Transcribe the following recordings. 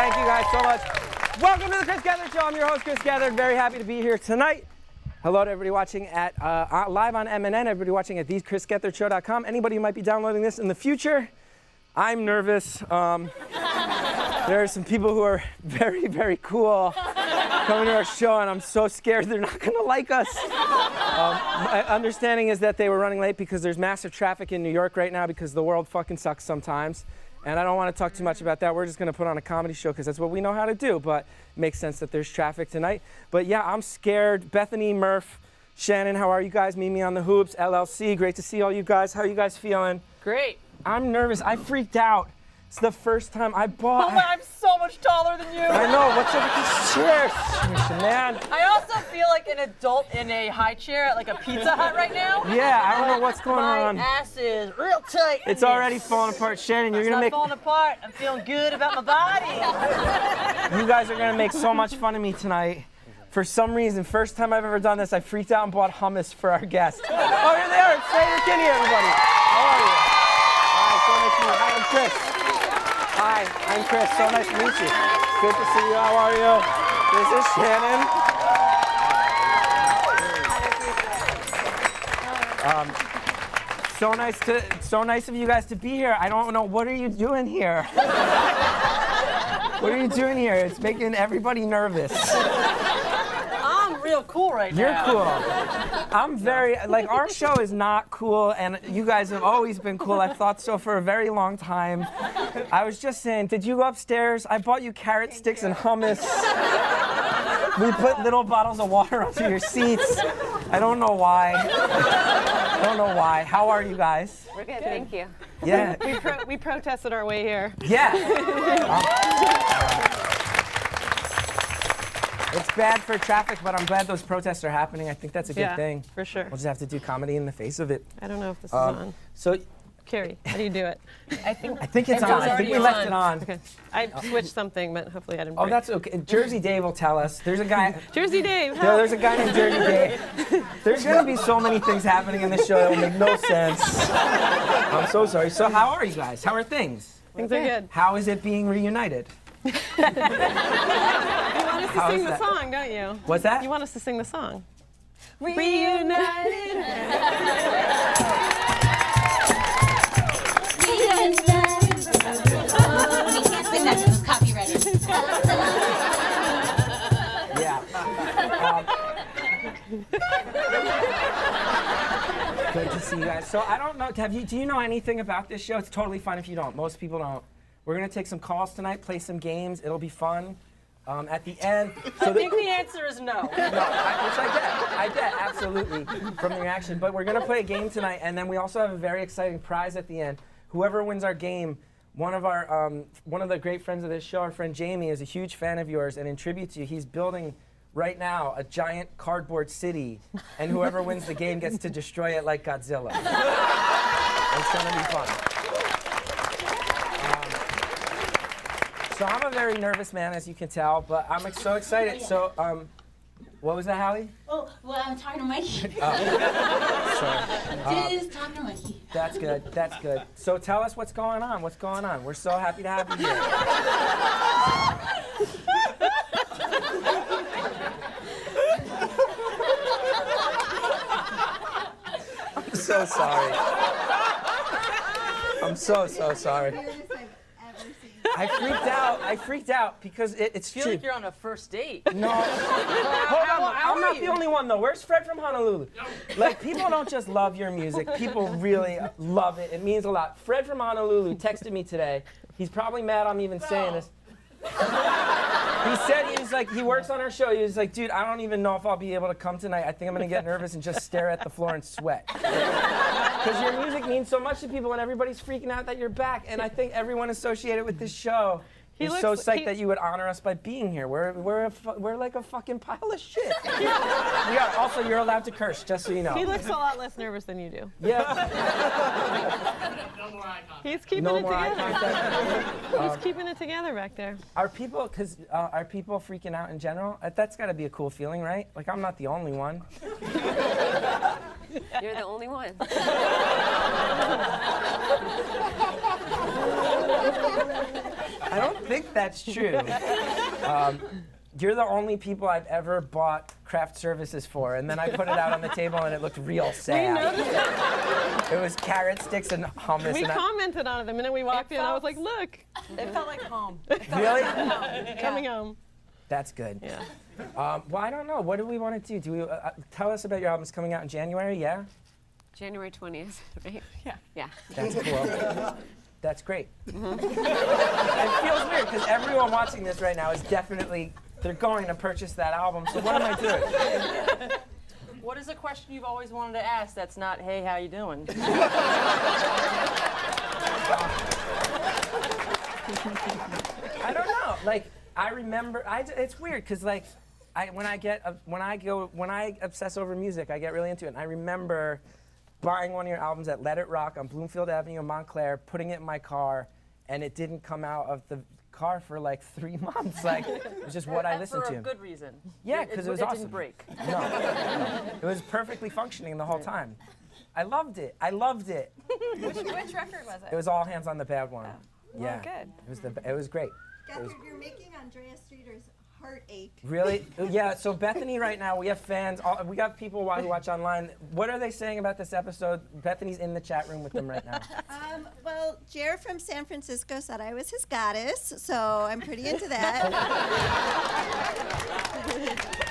Thank you guys so much. Welcome to the Chris Gethard Show. I'm your host, Chris Gethard. Very happy to be here tonight. Hello to everybody watching at live on MNN, everybody watching at thechristgethardshow.com. Anybody who might be downloading this in the future, I'm nervous. There are some people who are very, very cool coming to our show, and I'm so scared they're not going to like us. My understanding is that they were running late because there's massive traffic in New York right now because the world fucking sucks sometimes. And I don't want to talk too much about that. We're just going to put on a comedy show because that's what we know how to do. But it makes sense that there's traffic tonight. But yeah, I'm scared. Bethany, Murph, Shannon, how are you guys? Mimi on the Hoops, LLC. Great to see all you guys. How are you guys feeling? Great. I'm nervous. I freaked out. It's the first time I bought. Oh my, I'm so much taller than you. I know. What's up with these chairs? Man. I also feel like an adult in a high chair at like a Pizza Hut right now. Yeah, I don't know what's going on. My ass is real tight. It's already falling apart. Shannon, you're going to make... It's not falling apart. I'm feeling good about my body. You guys are going to make so much fun of me tonight. For some reason, first time I've ever done this, I freaked out and bought hummus for our guests. Oh, here they are. It's Sleater-Kinney, everybody. How are you? Hi, so nice to meet you. Hi, I'm Chris. Hi, I'm Chris. So nice to meet you. Good to see you. How are you? This is Shannon. So nice of you guys to be here. I don't know, what are you doing here? What are you doing here? It's making everybody nervous. I'm real cool right now. You're cool. I'm very, like, our show is not cool, and you guys have always been cool. I've thought so for a very long time. I was just saying, did you go upstairs? I bought you carrot sticks and hummus. We put little bottles of water onto your seats. I don't know why. I don't know why. How are you guys? We're good, thank you. Yeah. We protested our way here. Yeah. It's bad for traffic, but I'm glad those protests are happening. I think that's a good thing. For sure. We'll just have to do comedy in the face of it. I don't know if this is on. So, Carrie, how do you do it? I think it's on. I think we left it on. Okay. I switched something, but hopefully I didn't Oh, break. that's okay. Jersey Dave will tell us. There's a guy. Jersey Dave, No, there's a guy named Jersey Dave. There's going to be so many things happening in this show that will make no sense. I'm so sorry. So how are you guys? How are things? Things are good. How is it being reunited? You want us to sing the song, don't you? What's that? You want us to sing the song. Reunited. We can't sing that because it's copyrighted. Yeah. Good to see you guys. So I don't know, do you know anything about this show? It's totally fine if you don't. Most people don't. We're going to take some calls tonight, play some games. It'll be fun. At the end. I think the answer is no. Which I get, absolutely, from the reaction. But we're going to play a game tonight, and then we also have a very exciting prize at the end. Whoever wins our game, one of the great friends of this show, our friend Jamie, is a huge fan of yours, and in tribute to you, he's building right now a giant cardboard city, and whoever wins the game gets to destroy it like Godzilla. It's going to be fun. So I'm a very nervous man, as you can tell, but I'm so excited. So, what was that, Hallie? Oh, well, I'm talking to Mikey. Sorry. Just talking to Mikey. That's good. That's good. So tell us what's going on. What's going on? We're so happy to have you here. I'm so sorry. I'm so sorry. I freaked out because it's true. I feel like you're on a first date. No. Hold on. I'm not the only one, though. Where's Fred from Honolulu? Like, people don't just love your music. People really love it. It means a lot. Fred from Honolulu texted me today. He's probably mad I'm even saying this. He said, he works on our show. He was like, dude, I don't even know if I'll be able to come tonight. I think I'm going to get nervous and just stare at the floor and sweat. Because your music means so much to people, and everybody's freaking out that you're back. And I think everyone associated with this show is so psyched that you would honor us by being here. We're like a fucking pile of shit. Yeah. Also, you're allowed to curse, just so you know. He looks a lot less nervous than you do. Yeah. No more eye contact. He's keeping it together. He's keeping it together back there. Are people freaking out in general? That's got to be a cool feeling, right? Like, I'm not the only one. You're the only one. I don't think that's true. You're the only people I've ever bought craft services for, and then I put it out on the table and it looked real sad. We noticed it. It was carrot sticks and hummus. We and commented on it the minute we walked in. I was like, look, It felt like home. Really? coming home. That's good. Yeah. Well, I don't know. What do we want to do? Do we tell us about your albums coming out in January? Yeah. January 20th, right? Yeah. Yeah. That's cool. That's great. It feels weird because everyone watching this right now is definitely, they're going to purchase that album. So what am I doing? What is a question you've always wanted to ask that's not, hey, how you doing? I don't know. Like, I remember, it's weird because like, when I obsess over music, I get really into it. And I remember buying one of your albums at Let It Rock on Bloomfield Avenue in Montclair, putting it in my car, and it didn't come out of the car for like 3 months. Like, it was just what I listened For to. a good reason. Yeah, because it was awesome. It didn't break. No. It was perfectly functioning the whole time. I loved it. I loved it. Which record was it? It was All Hands on the Bad One. Yeah. Good. It was great. Gethard, you're making Andrea Streeter's heart ache. Really? Yeah, so Bethany right now, we have fans, we got people who watch online. What are they saying about this episode? Bethany's in the chat room with them right now. Well, Jer from San Francisco said I was his goddess, so I'm pretty into that.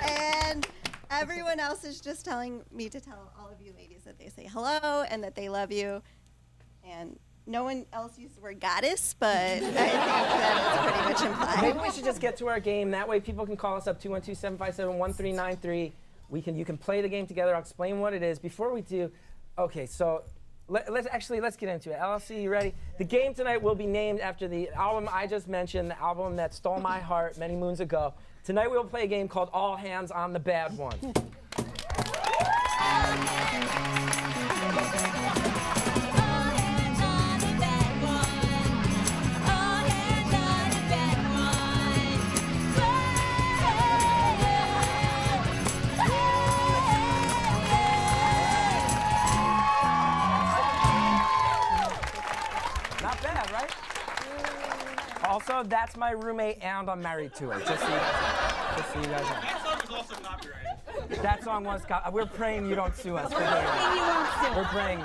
And everyone else is just telling me to tell all of you ladies that they say hello and that they love you. And no one else used the word goddess, but I think that is pretty much implied. Maybe we should just get to our game. That way people can call us up, 212-757-1393. You can play the game together. I'll explain what it is. Before we do, okay, so let's get into it. LLC, you ready? The game tonight will be named after the album I just mentioned, the album that stole my heart many moons ago. Tonight we will play a game called All Hands on the Bad One. Not bad, right? Also, that's my roommate, and I'm married to her. Just so you guys know. That song was also copyrighted. That song was we're praying you don't sue us. We're praying.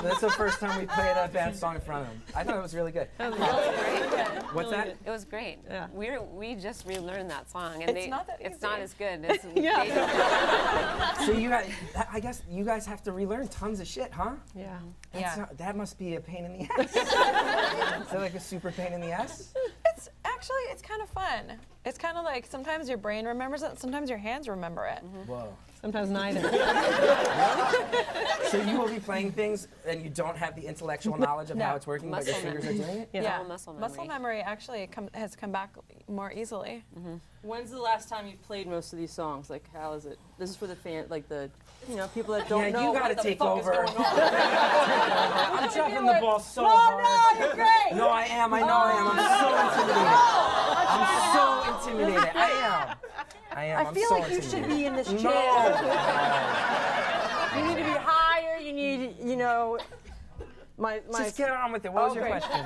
That's the first time we played a bad song in front of him. I thought it was really good. What's that? It was great. Yeah. We just relearned that song, and It's not that it's easy. not as good. It's Yeah. So you guys, I guess you guys have to relearn tons of shit, huh? Yeah. That must be a pain in the ass. Is that like a super pain in the ass? It's kind of fun. It's kind of like sometimes your brain remembers it, sometimes your hands remember it. Whoa. Sometimes neither. So you will be playing things and you don't have the intellectual knowledge of how it's working, but your Muscle fingers are doing it? It's Yeah. all muscle memory. Muscle memory actually has come back more easily. When's the last time you've played most of these songs? Like, how is it? This is for the fan, like the, people that don't Yeah, know you gotta what the take fuck over. is going on. I'm dropping the ball so hard. No, you're great. No, I am. I know I am. I'm so intimidated. I am. I feel so like you should be in this chair. No. You need to be higher. You need, my. Just get on with it. What was your great. question?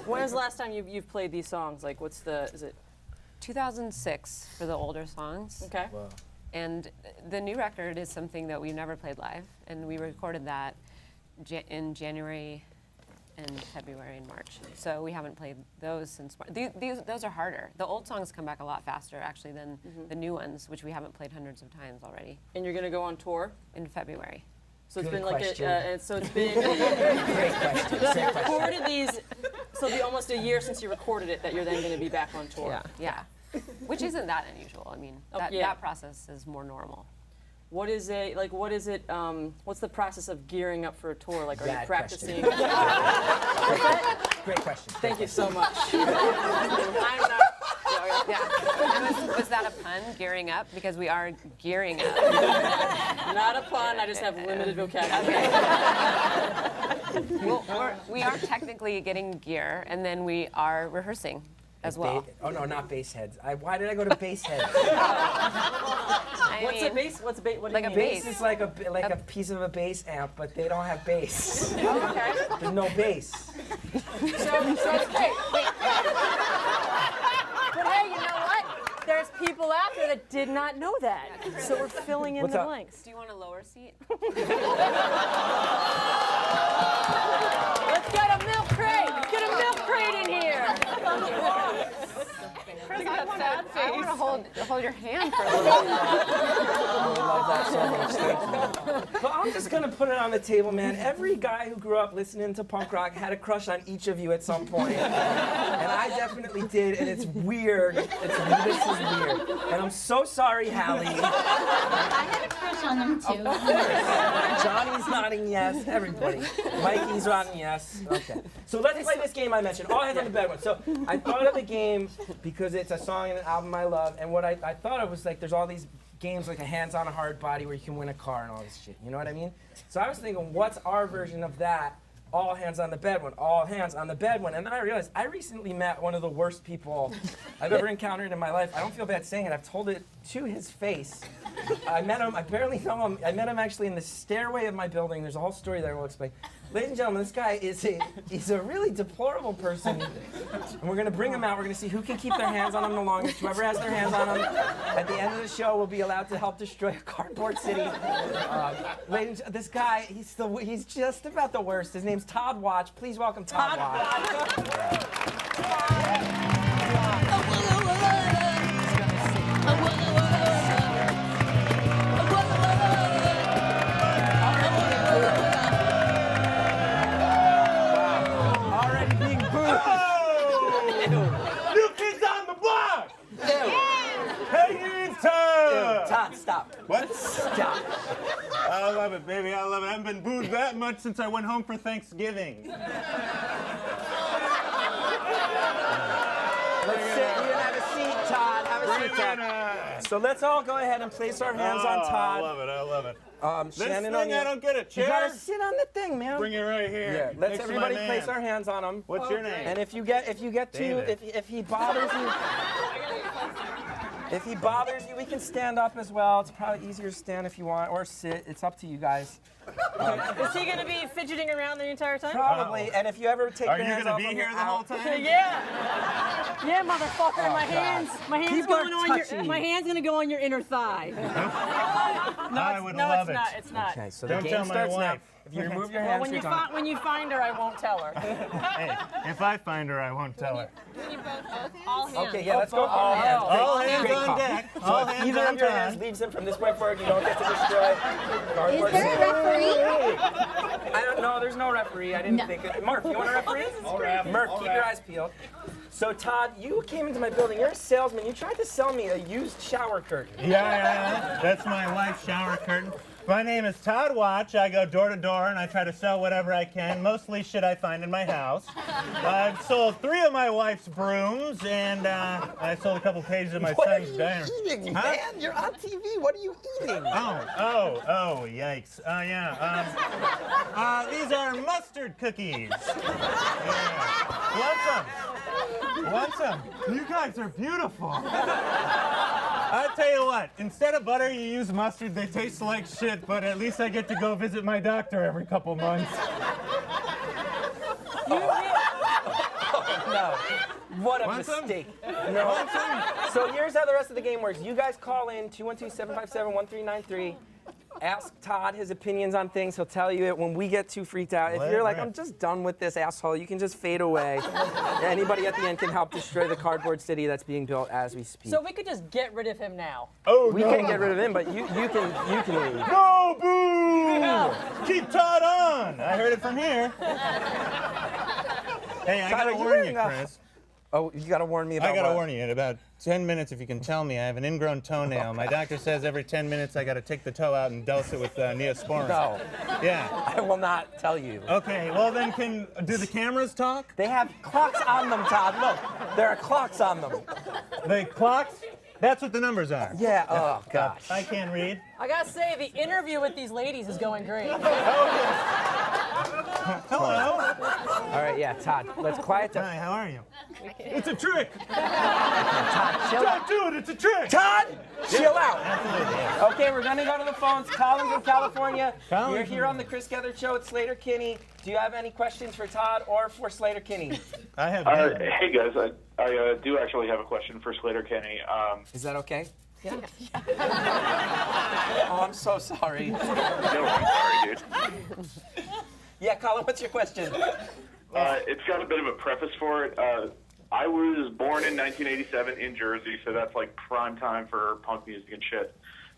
When was the last time you've played these songs? Like, is it? 2006 for the older songs. Okay. Whoa. And the new record is something that we've never played live, and we recorded that in January and February and March. So we haven't played those since March. Those are harder. The old songs come back a lot faster, actually, than the new ones, which we haven't played hundreds of times already, And you're gonna go on tour. in February. So it's Good been like question. so it's been. Great question. Great question. recorded these. So it'll be almost a year since you recorded it that you're then gonna be back on tour. Yeah. Yeah. Which isn't that unusual. I mean, that yeah. process is more normal. What is it? What's the process of gearing up for a tour? Like, are you Bad practicing? Great question. Thank you so much. I'm not. Yeah. Was that a pun, gearing up? Because we are gearing up. Not a pun. I just have limited vocabulary. Well, we are technically getting gear, and then we are rehearsing as well. Oh no, not bass heads. Why did I go to bass heads? What's a bass? What do Like you a mean? Bass is like a piece of a bass amp, but they don't have bass. Okay. There's no bass. So it's great. Wait. people after that did not know that. So we're filling in What's the up? blanks. Do you want a lower seat? Let's get a milk crate. Let's get a milk crate in here. Chris, I want to hold your hand for a little I love that so much. Thank you. But I'm just gonna put it on the table, man. Every guy who grew up listening to punk rock had a crush on each of you at some point. And I definitely did, and it's weird. This is weird. And I'm so sorry, Hallie. I had a crush on them too. Johnny's nodding yes. Everybody. Mikey's nodding yes. Okay. So let's play this game I mentioned. All hands on the bed one. So I thought of the game because it's a song and an album I love. And what I thought of was like there's all these games like a hands on a hard body where you can win a car and all this shit. You know what I mean? So I was thinking, what's our version of that? All hands on the bed one. All hands on the bed one. And then I realized I recently met one of the worst people I've ever encountered in my life. I don't feel bad saying it. I've told it to his face. I met him. I barely know him. I met him actually in the stairway of my building. There's a whole story there I will explain. Ladies and gentlemen, this guy is he's a really deplorable person. And we're going to bring him out. We're going to see who can keep their hands on him the longest. Whoever has their hands on him at the end of the show will be allowed to help destroy a cardboard city. Ladies, this guy, he's just about the worst. His name's Todd Watch. Please welcome Todd Watch. Already being booed. New kids on the block! Hey, it's Todd, stop. What? Stop. I love it, baby. I love it. I haven't been booed that much since I went home for Thanksgiving. Let's sit. You can have a seat, Todd. Have a seat, Todd. So let's all go ahead and place our hands on I Todd. love it. I love it. This Shannon, thing, I don't get a you chair. gotta sit on the thing, man. Bring it right here. Yeah, let's next to everybody my place man. our hands on him. What's your name? And if you get David. if he bothers you, if he bothers you, we can stand up as well. It's probably easier to stand if you want, or sit. It's up to you guys. Is he going to be fidgeting around the entire time? Probably. And if you ever take Are your you hands gonna off be when here you're the whole out- time? Yeah. Yeah, motherfucker. My hand's People are going on touchy. my hand's going to go on your inner thigh. I would no, love it's it. not. It's not. Okay, so Don't the tell game my starts now. wife. If you remove your Well, hands, when you're you done. when you find her, I won't tell her. Hey, if I find her, I won't tell her. All hands. Okay, yeah, let's go all hands. All Great- hands great on call. deck. So All if hands either on of your hands time. leaves him from this point forward, you don't get to destroy cardboard. Is there a referee? I don't know. There's no referee. I didn't think it. Murph, you want a referee? Murph, keep your eyes peeled. So Todd, you came into my building. You're a salesman. You tried to sell me a used shower curtain. Yeah. That's my wife's shower curtain. My name is Todd Watch. I go door to door and I try to sell whatever I can, mostly shit I find in my house. I've sold 3 of my wife's brooms and I sold a couple pages of my son's diary. Eating, Huh? man? You're on TV. What are you eating? Oh, yikes. Yeah. These are mustard cookies. Yeah. Want some? You guys are beautiful. I'll tell you what, instead of butter, you use mustard. They taste like shit, but at least I get to go visit my doctor every couple months. No. What a Want some? mistake. No. So here's how the rest of the game works. You guys call in 212-757-1393. Ask Todd his opinions on things. He'll tell you it when we get too freaked out. If Let you're it like, rip. I'm just done with this asshole, you can just fade away. Anybody at the end can help destroy the cardboard city that's being built as we speak. So we could just get rid of him now. Oh, we can't get rid of him, but you can leave. No, boo! Keep Todd on! I heard it from here. Hey, I Todd, are gotta you warn wearing you, a- Chris. Oh, you gotta warn me about I gotta what? warn you, in about 10 minutes, if you can tell me, I have an ingrown toenail. My doctor says every 10 minutes I gotta take the toe out and dose it with Neosporin. No, Yeah. I will not tell you. Okay, well then do the cameras talk? They have clocks on them, Todd. Look, there are clocks on them. The clocks? That's what the numbers are. Yeah, oh gosh. I can't read. I gotta say, the interview with these ladies is going great. Hello. All right, yeah, Todd, let's quiet down. Hi, how are you? It's a trick. Todd, chill out. Don't do it. It's a trick. Todd, chill out. Absolutely. Yeah. Okay, we're gonna go to the phones. Colin from California. Colin You're from- here on the Chris Gethard Show at Sleater-Kinney. Do you have any questions for Todd or for Sleater-Kinney? I have. Hey guys, I do actually have a question for Sleater-Kinney. Is that okay? Yeah. Oh, I'm so sorry. No, I'm sorry, dude. Yeah, Colin, what's your question? It's got a bit of a preface for it. I was born in 1987 in Jersey, so that's like prime time for punk music and shit.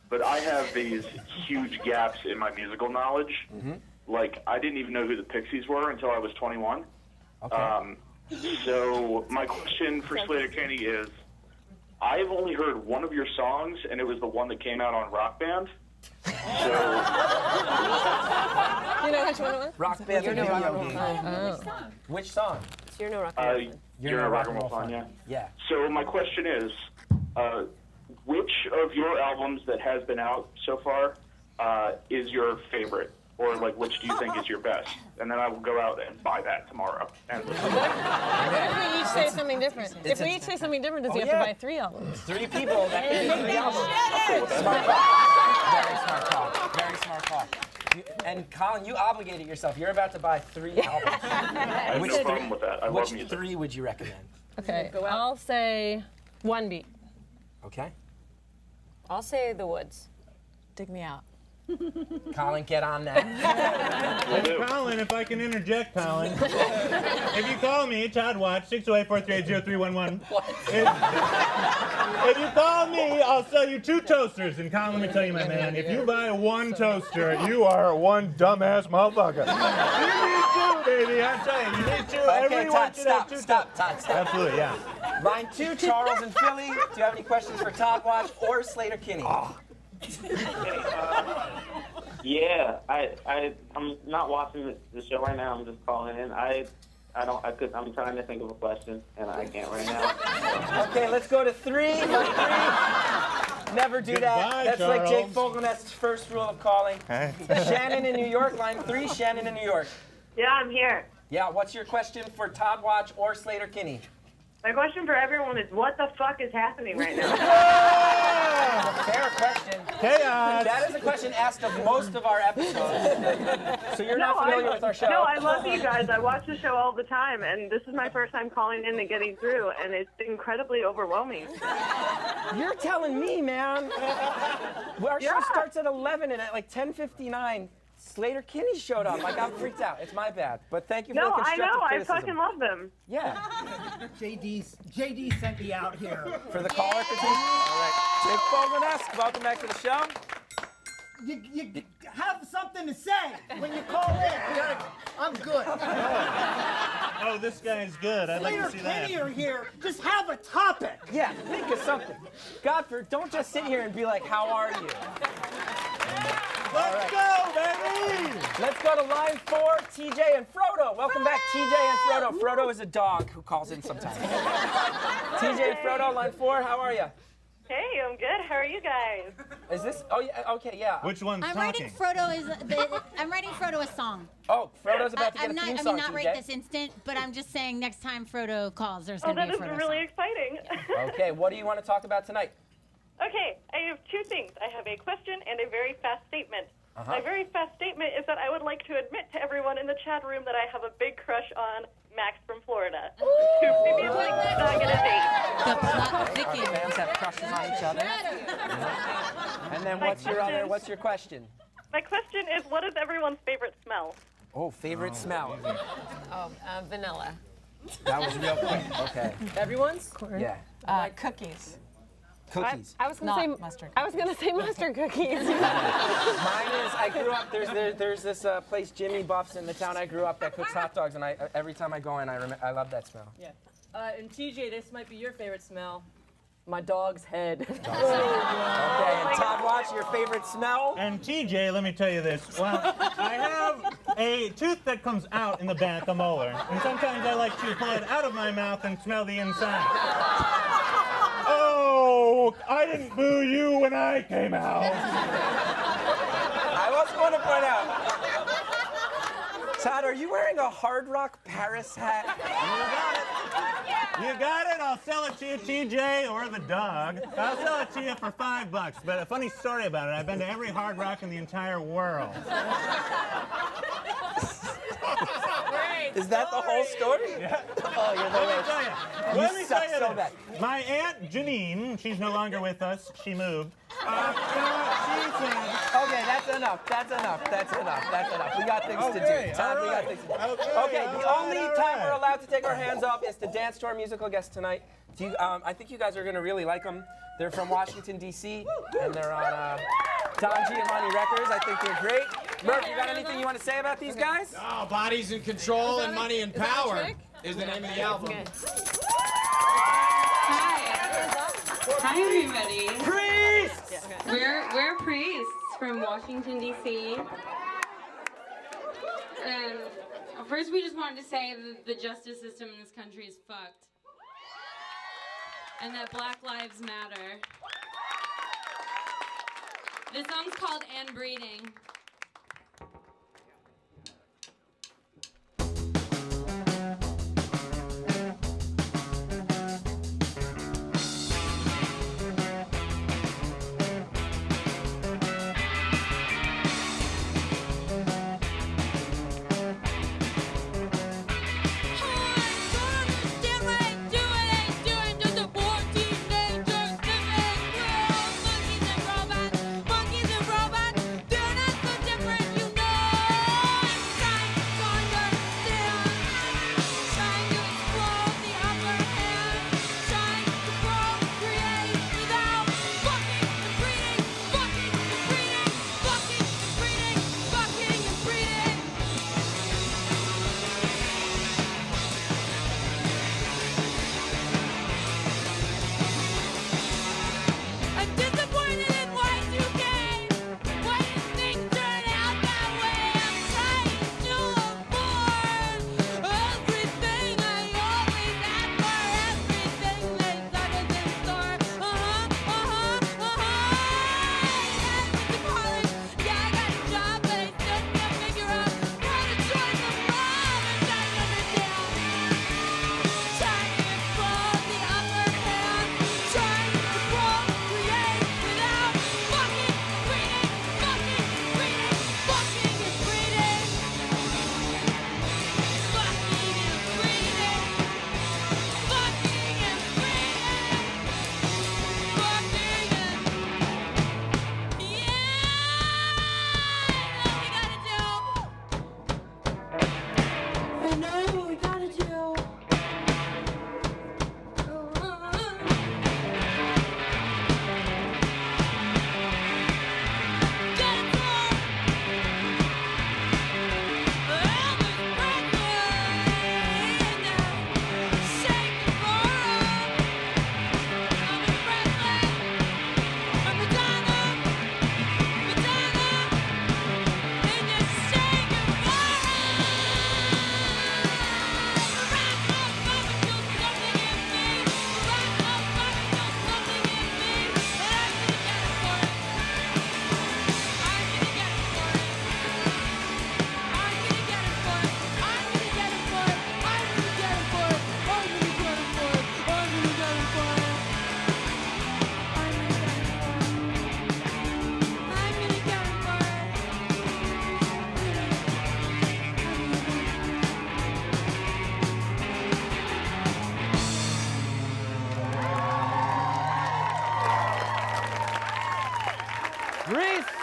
But I have these huge gaps in my musical knowledge. Mm-hmm. Like, I didn't even know who the Pixies were until I was 21. Okay. So my question for Sleater-Kinney is, I've only heard one of your songs, and it was the one that came out on Rock Band. So, You know which one it was? Rock Band You're no video rock and roll game. fan. Which song? You're no rock and roll fan. you're a rock and roll fan, yeah? Yeah. So my question is, which of your albums that has been out so far is your favorite? Or, like, which do you think is your best? And then I will go out and buy that tomorrow. And What if we each say something different? If we each say something different, does he have to buy 3 albums? 3 people, that could be 3 albums. Smart call. Very smart call. Very smart call. And Colin, you obligated yourself. You're about to buy 3 albums. I have no problem with that. I Which love music. 3 would you recommend? Okay, I'll say One Beat. Okay. I'll say The Woods. Dig me out. Colin, get on that. Hey, Colin, if I can interject, Colin. If you call me, Todd Watch, 608-438-0311. If you call me, I'll sell you 2 toasters. And Colin, let me tell you, my man, if you buy 1 toaster, you are one dumbass motherfucker. You need 2, baby. I'm telling you, you need 2. Okay, Everyone Todd, should have stop, 2 stop, Todd, stop. Absolutely, yeah. Line 2, Charles in Philly. Do you have any questions for Todd Watch or Sleater-Kinney? Yeah, I'm not watching the show right now. I'm just calling in. I'm trying to think of a question, and I can't right now. Okay, let's go to 3. Never do that. Goodbye, That's like Jake Charles. Fogelnest's first rule of calling. Shannon in New York, line 3. Shannon in New York. Yeah, I'm here. Yeah, what's your question for Todd Watch or Sleater-Kinney? My question for everyone is, what the fuck is happening right now? Fair question. Chaos. That is a question asked of most of our episodes. So you're not familiar with our show. No, I love you guys. I watch the show all the time, and this is my first time calling in and getting through, and it's incredibly overwhelming. You're telling me, man. Our show Yeah. starts at 11, and at like 10:59, Sleater-Kinney showed up. Like, I'm freaked out. It's my bad. But thank you for the No, I constructive know. I criticism. fucking love them. Yeah. JD sent me out here. For the caller critique? All right. Jake Fogelnest, welcome back to the show. You have something to say when you call in. I'm good. Oh, this guy's good. I'd like to see that. Sleater-Kinney are here. Just have a topic. Yeah, think of something. Godfrey, don't just sit here and be like, how are you? Let's go, baby! Let's go to line 4, TJ and Frodo. Welcome back, TJ and Frodo. Frodo is a dog who calls in sometimes. TJ and Frodo, line 4, how are you? Hey, I'm good. How are you guys? Is this, oh yeah, okay, yeah. Which one's I'm talking? writing Frodo a song. Oh, Frodo's about to get I'm a theme not, song, not TJ. right this instant, but I'm just saying next time Frodo calls, there's Oh, going to that be a is Frodo really song. exciting. Okay, what do you want to talk about tonight? Okay, I have 2 things. I have a question and a very fast statement. My very fast statement is that I would like to admit to everyone in the chat room that I have a big crush on Max from Florida, who previously dug in a date. The plot thickens. Fans have crushes on each other. And then what's your question? My question is, what is everyone's favorite smell? Oh, favorite smell. Vanilla. That was real quick. Okay. Everyone's? Yeah. Cookies. Cookies. I was gonna say mustard. I was gonna say mustard cookies. Mine is, I grew up, there's this place, Jimmy Buff's in the town I grew up that cooks hot dogs, and every time I go in, I love that smell. Yeah. And TJ, this might be your favorite smell. My dog's head. Okay, and Todd Watch, your favorite smell? And TJ, let me tell you this. Well, I have a tooth that comes out in the back, a molar. And sometimes I like to pull it out of my mouth and smell the inside. Oh, I didn't boo you when I came out. I was going to point out, Todd, are you wearing a Hard Rock Paris hat? You got it. I'll sell it to you, TJ, or the dog. I'll sell it to you for $5. But a funny story about it, I've been to every Hard Rock in the entire world. Is that the whole story? Yeah. Oh, you're the worst. Let me tell you so this. bad. My Aunt Janine, she's no longer with us. She moved. You know what she said? Okay, that's enough. That's enough. That's enough. That's enough. We got things to do. Todd, we got things to do. Okay, the only time we're allowed to take our hands off is to dance to our musical guest tonight. Do you, I think you guys are going to really like them. They're from Washington, D.C., and they're on Don Giovanni Records. I think they're great. Murph, you got anything you want to say about these guys? Oh, Bodies in Control and Money and Power is the name of the album. Hi, everybody. Priests! We're priests from Washington, D.C. And first, we just wanted to say that the justice system in this country is fucked. And that Black Lives Matter. This song's called And Breeding.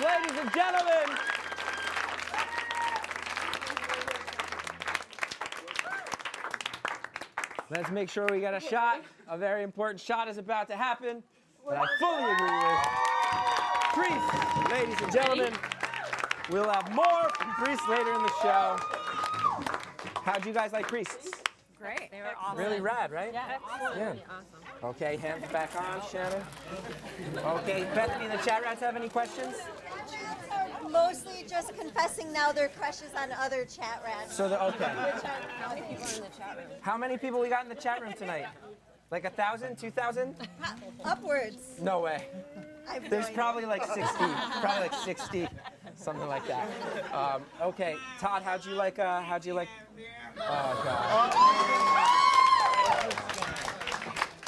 Ladies and gentlemen. Let's make sure we get a shot. A very important shot is about to happen that I fully agree with. Priest, ladies and gentlemen. We'll have more from Priest later in the show. How'd you guys like Priests? Great. They were awesome. Really rad, right? Yeah, awesome. Yeah. Okay, hands back on, Shannon. Okay, Bethany and the chat rats have any questions? Mostly just confessing now their crushes on other chat rats. So, okay. How many people are in the chat room? How many people we got in the chat room tonight? Like 1,000, 2,000? Upwards. No way. There's probably like 60. Probably like 60. something like that. Okay, Todd, how'd you like? Oh God.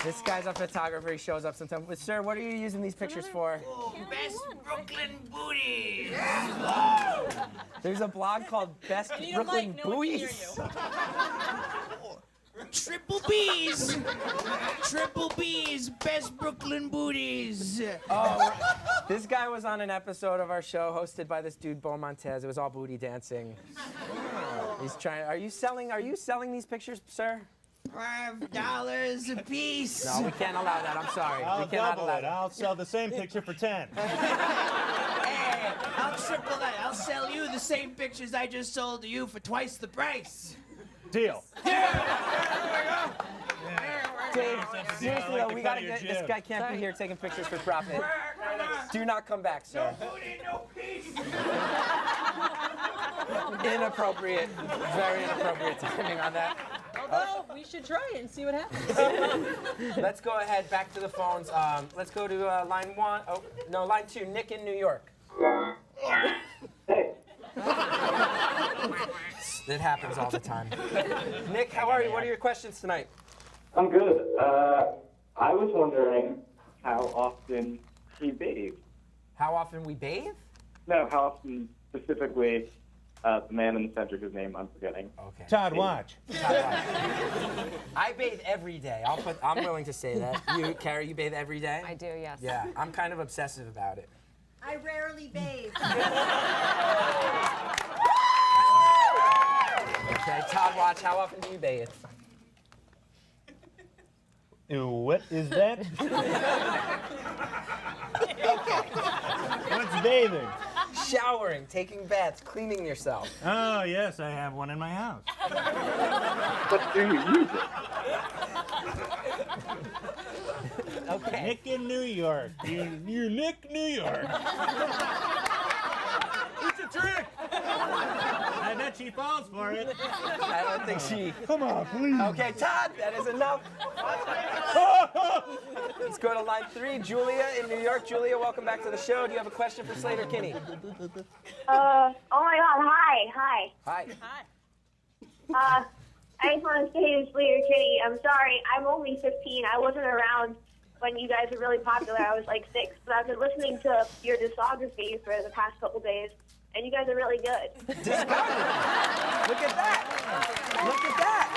This guy's a photographer. He shows up sometimes. But, sir, what are you using these pictures for? Best Brooklyn booties. There's a blog called Best Brooklyn Booties. Triple B's. Triple B's. Best Brooklyn booties. Oh, this guy was on an episode of our show hosted by this dude, Beau Montez. It was all booty dancing. He's trying. Are you selling these pictures, sir? $5 a piece. No, we can't allow that. I'm sorry. I'll We cannot double allow it. that. I'll sell the same picture for 10. Hey, I'll triple that. I'll sell you the same pictures I just sold to you for twice the price. Deal. Dave, seriously like though, the we cut gotta of your get this jib. guy can't be here taking pictures for profit. Do not come back, sir. No booty, no peace. Inappropriate, very inappropriate timing on that. Although, we should try it and see what happens. Let's go ahead, back to the phones. Let's go to line 1. Oh, no, line 2, Nick in New York. It happens all the time. Nick, how are you? What are your questions tonight? I'm good. I was wondering how often he bathed. How often we bathe? No, how often specifically the man in the center whose name I'm forgetting. Okay. Todd, watch. I bathe every day. I'm willing to say that. You, Carrie, you bathe every day? I do, yes. Yeah, I'm kind of obsessive about it. I rarely bathe. Okay, Todd, watch. How often do you bathe? What is that? What's bathing? Showering, taking baths, cleaning yourself. Oh, yes, I have one in my house. But do you use it? Okay. Nick in New York. You Nick New York. It's a trick. I bet she falls for it. I don't think she... Come on, please. Okay, Todd, that is enough. Let's go to line 3, Julia in New York. Julia, welcome back to the show. Do you have a question for Sleater-Kinney? Oh my God! Hi. Hi. I just want to say to Sleater-Kinney, I'm sorry. I'm only 15. I wasn't around when you guys were really popular. I was like 6, but I've been listening to your discography for the past couple days, and you guys are really good. Discography. Look at that. Look at that.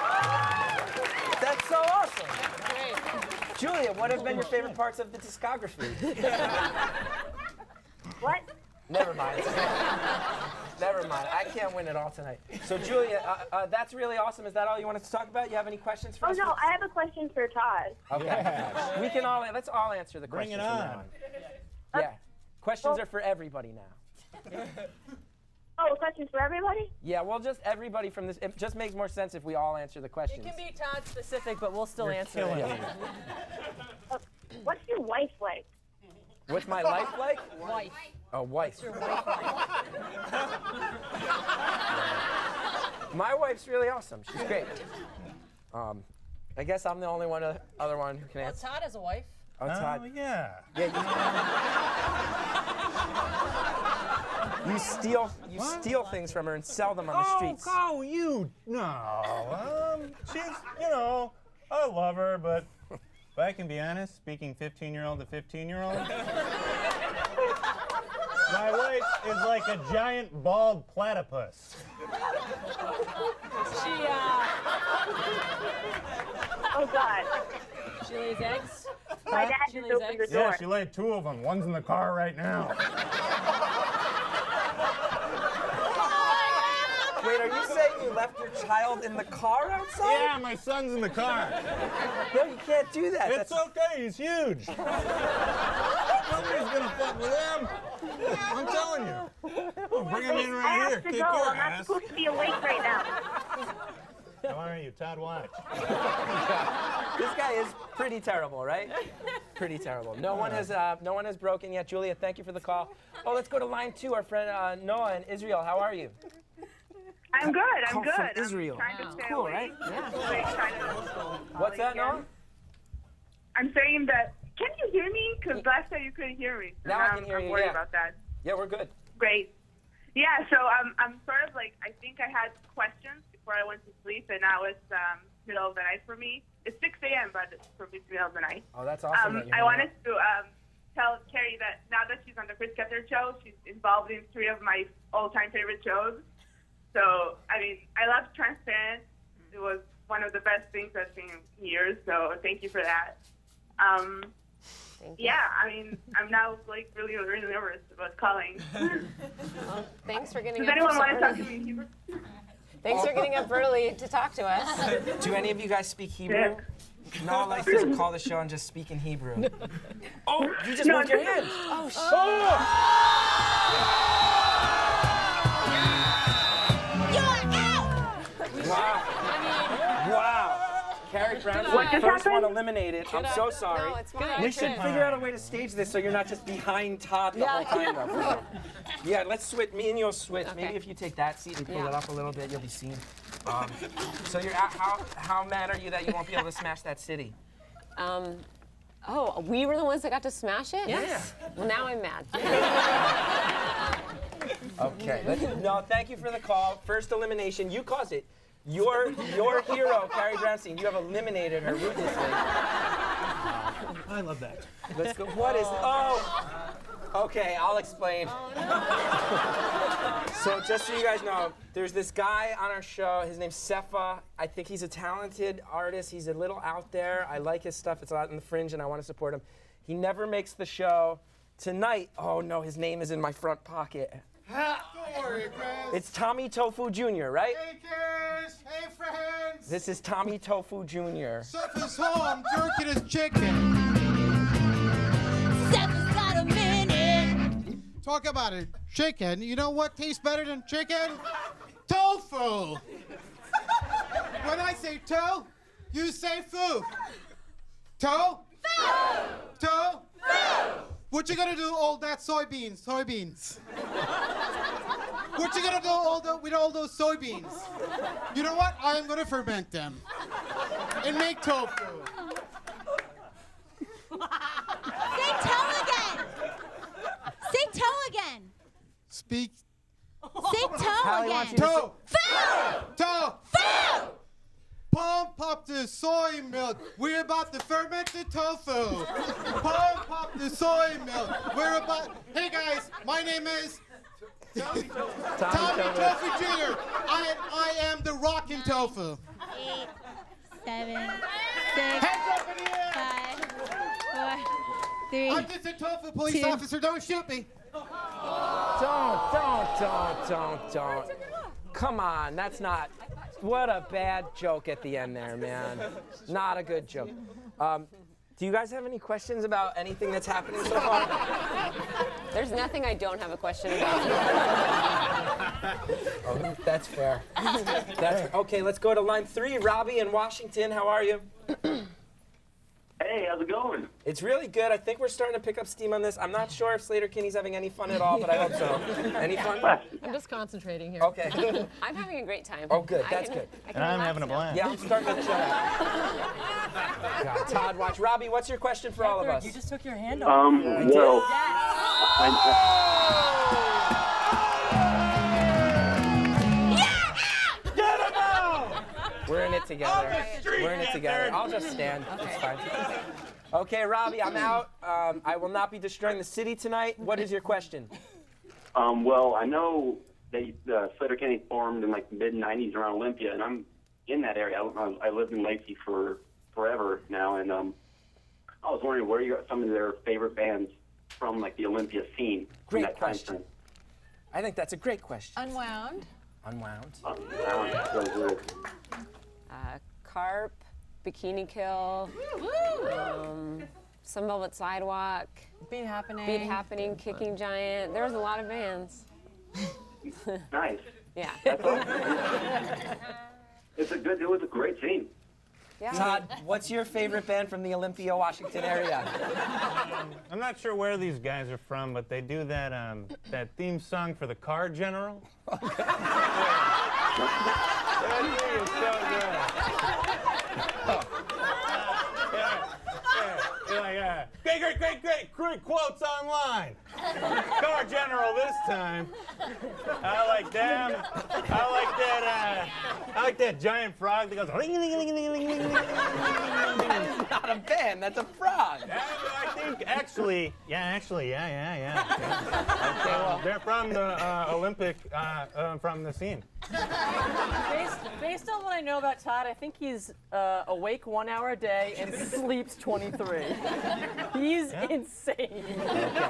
That's so awesome. Julia, what have been your favorite parts of the discography? What? Never mind. Never mind. I can't win it all tonight. So, Julia, that's really awesome. Is that all you wanted to talk about? You have any questions for us? Oh no, I have a question for Todd. Okay. Yes. We can let's all answer the Bring questions it from now on. Yeah. Questions are for everybody now. Oh, questions for everybody? Yeah, well, just everybody from this. It just makes more sense if we all answer the questions. It can be Todd specific, but we'll still answer Killing it. me. What's your wife like? What's my life like? Wife. Oh, wife. Your wife like? My wife's really awesome. She's great. I guess I'm the only other one who can Well, answer. Todd has a wife. Oh, Todd. Oh, yeah. Yeah, you steal things from her and sell them on the streets. Oh, you. No. She's, I love her, but if I can be honest, speaking 15-year-old to 15-year-old, my wife is like a giant bald platypus. Oh God. She lays eggs. My dad She just lays opened the eggs? door. Yeah, she laid 2 of them. One's in the car right now. Wait, are you saying you left your child in the car outside? Yeah, my son's in the car. No, you can't do that. It's okay, he's huge. Nobody's gonna fuck with him. I'm telling you. I'll bring him in I right here. have to Kick go. your I'm not ass. supposed to be awake right now. How are you, Todd? Watch. This guy is pretty terrible, right? Pretty terrible. No one has broken yet. Julia, thank you for the call. Oh, let's go to line 2. Our friend Noah in Israel. How are you? I'm good. I'm Come good. from Israel. I'm trying to stay Cool, awake. right? Yeah. Really trying to What's that, Noah? I'm saying that. Can you hear me? Because last time you couldn't hear me. So Now I can hear I'm you, worried yeah. about that. Yeah, we're good. Great. Yeah, so I'm sort of like, I think I had questions before I went to sleep, and now it's middle of the night for me. It's 6 a.m., but it's for me middle of the night. Oh, that's awesome. that you're I wanted to tell Carrie that now that she's on the Chris Gethard show, she's involved in 3 of my all-time favorite shows. So, I mean, I love Transparent. It was one of the best things I've seen in years, so thank you for that. Yeah, I mean, I'm now like really, really nervous about calling. Well, thanks for getting Does up anyone so want to talk early. to me in Hebrew? Thanks for getting up early to talk to us. Do any of you guys speak Hebrew? No, like just call the show and just speak in Hebrew. Oh, you just moved your hand. Oh, shit. Wow. Carrie Brown, What just first happened? one eliminated. I'm so sorry. No, it's fine. We should figure out a way to stage this so you're not just behind Todd the whole time. Though. Yeah, let's switch. Me and you'll switch. Okay. Maybe if you take that seat and pull it up a little bit, you'll be seen. So you're how mad are you that you won't be able to smash that city? Oh, we were the ones that got to smash it? Yes. Well, now I'm mad. Okay. No, thank you for the call. First elimination. You caused it. Your hero, Carrie Brownstein, you have eliminated her ruthlessly. I love that. Let's go. What is? Oh. Okay, I'll explain. So just so you guys know, there's this guy on our show. His name's Sefa. I think he's a talented artist. He's a little out there. I like his stuff. It's a lot in the fringe, and I want to support him. He never makes the show. Tonight, oh no, his name is in my front pocket. Don't worry, Chris. It's Tommy Tofu Jr., right? Hey, kids. Hey, friends. This is Tommy Tofu Jr. Suffer's home jerking his chicken. Seven's got a minute. Talk about it. Chicken. You know what tastes better than chicken? Tofu. When I say toe, you say foo. Toe? Foo. Toe? Foo. What you gonna do all that soybeans? Soybeans. What you gonna do with all those soybeans? You know what? I am gonna ferment them and make tofu. Say toe again. Say toe again. Speak. Say toe Hallie again. wants you to Toe. Foo! Toe. Foo! Pump up the soy milk. We're about to ferment the tofu. Pump up the soy milk. We're about. Hey guys, my name is Tommy Tofu Jr. I am the rockin' tofu. 8, 7, 6, Hands up in the air. 5, 4, 3. I'm just a tofu police 2. officer. Don't shoot me. Don't. Come on, that's not. What a bad joke at the end there, man. Not a good joke. Do you guys have any questions about anything that's happening so far? There's nothing I don't have a question about. Oh, that's fair. Okay, let's go to line 3. Robbie in Washington, how are you? Hey, how's it going? It's really good. I think we're starting to pick up steam on this. I'm not sure if Sleater-Kinney's having any fun at all, but I hope so. Any fun? I'm just concentrating here. Okay. I'm having a great time. Oh, good. That's good. And I'm having a blast. Yeah, I'm starting to chill out. God, Todd, watch. Robbie, what's your question for all of us? You just took your hand off. Well, We're in it together. We're in it together. I'll just stand. It's fine. Okay, Robbie, I'm out. I will not be destroying the city tonight. What is your question? well, I know that Sleater-Kinney formed in like the mid-'90s around Olympia, and I'm in that area. I lived in Lacey for forever now, and I was wondering where you got some of their favorite bands from, like the Olympia scene. Great that time question. frame. I think that's a great question. Unwound. Unwound. Carp, Bikini Kill, Some Velvet Sidewalk, Beat Happening, Kicking Giant. There was a lot of bands. Nice. Yeah. It was a great scene. Yeah. Todd, what's your favorite band from the Olympia, Washington area? I'm not sure where these guys are from, but they do that that theme song for the Car General. Okay. That is so good. You're like, great quotes online. Car General this time. I like them. I like that giant frog that goes ring, ring, ring, ring, ring, ring, ring. That's not a band, that's a frog. I think actually, yeah. Okay, well, they're from the Olympic, from the scene. Based on what I know about Todd, I think he's awake 1 hour a day and sleeps 23. He's insane. Okay.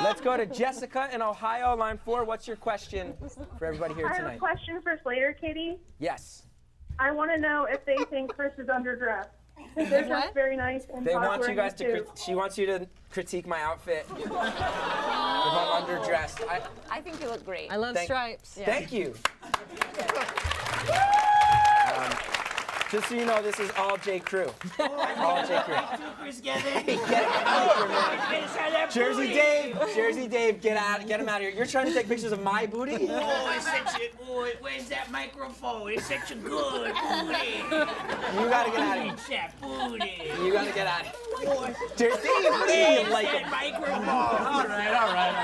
Let's go to Jessica in Ohio, line 4. What's your question for everybody here I have a tonight? question for Sleater-Kinney. Yes. I want to know if they think Chris is underdressed. They're just very nice and They want you wearing guys a to. suit. She wants you to critique my outfit. If I'm underdressed. I think you look great. I love Thank- stripes. Thank you. Just so you know, this is all J. Crew. All J. Crew. Jersey Dave, get him out of here. You're trying to take pictures of my booty? Oh, it's such a. Oh, where's that microphone? It's such a good booty. You gotta get out of here. It's that booty. You gotta get out of here. Dave, what do you mean? Like that microphone. All right.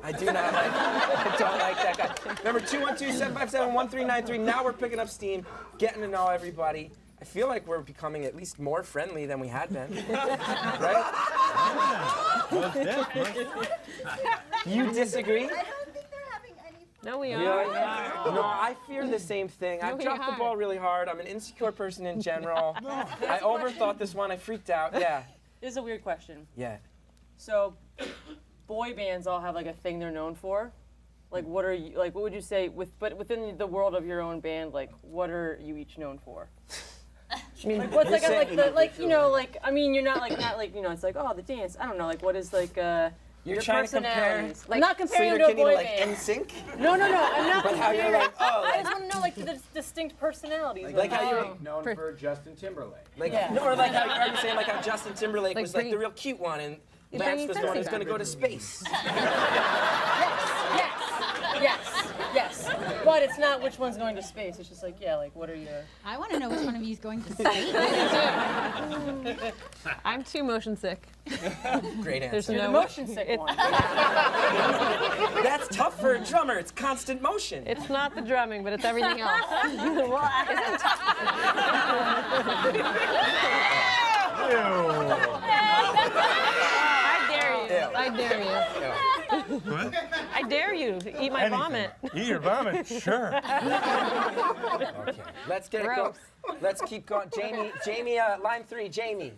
I do not like. I don't like that guy. Remember 212-757-1393. Now we're picking up steam, getting to know everybody. I feel like we're becoming at least more friendly than we had been. Right? You disagree? I don't think they're having any fun. No, we are. Really? No, I fear the same thing. I No, we dropped the are. ball really hard. I'm an insecure person in general. I overthought this one. I freaked out. Yeah. This is a weird question. Yeah. So, boy bands all have like a thing they're known for. Like, what are you like? What would you say but within the world of your own band? Like, what are you each known for? Like, what's like I mean, you're not like it's like, oh, the dance. I don't know. Like, what is like You're your trying to compare personalities? Like, not comparing to a Sleater-Kinney boy to like band. NSYNC? No, I'm not But how you're comparing. like, oh, I just want to know like the distinct personalities. Like how you're known for Justin Timberlake. like, Yeah. no, or like how are you saying like how Justin Timberlake Like was like bringing- the real cute one and You're Lance bringing was the one who's fancy going to go to space. Yes. But it's not which one's going to space. It's just like, yeah, like what are your? I want to know which one of you is going to space. I'm too motion sick. Great answer. There's You're the no motion sick one. That's tough for a drummer. It's constant motion. It's not the drumming, but it's everything else. I dare you. What? I dare you to eat my vomit. Eat your vomit? Sure. Okay. Let's get it going. Gross. Let's keep going. Jamie, line 3, Jamie.